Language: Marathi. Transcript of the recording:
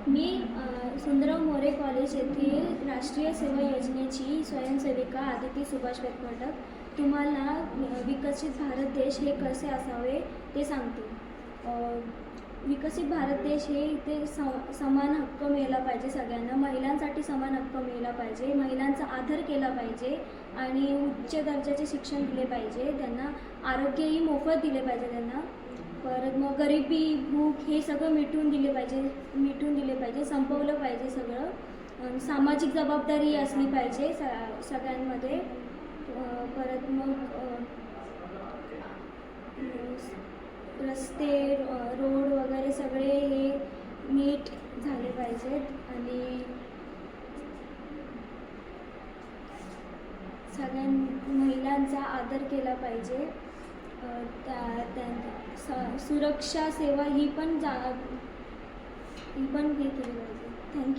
मी सुंदरराव मोरे कॉलेज येथील राष्ट्रीय सेवा योजनेची स्वयंसेविका आदिती सुभाष वेतमटक तुम्हाला विकसित भारत देश हे कसे असावे ते सांगते. विकसित भारत देश हे इथे समान हक्क मिळाला पाहिजे सगळ्यांना. महिलांसाठी समान हक्क मिळाला पाहिजे, महिलांचा आदर केला पाहिजे आणि उच्च दर्जाचे शिक्षण दिले पाहिजे, त्यांना आरोग्यही मोफत दिले पाहिजे त्यांना. परत मग गरिबी, भूक हे सगळं मिटवून दिले पाहिजे, संपवलं पाहिजे सगळं. सामाजिक जबाबदारी असली पाहिजे सगळ्यांमध्ये. परत मग रस्ते, रोड वगैरे सगळे हे नीट झाले पाहिजेत आणि सगळ्या महिलांचा आदर केला पाहिजे. सुरक्षा सेवा ही पण हे केली पाहिजे. थँक्यू.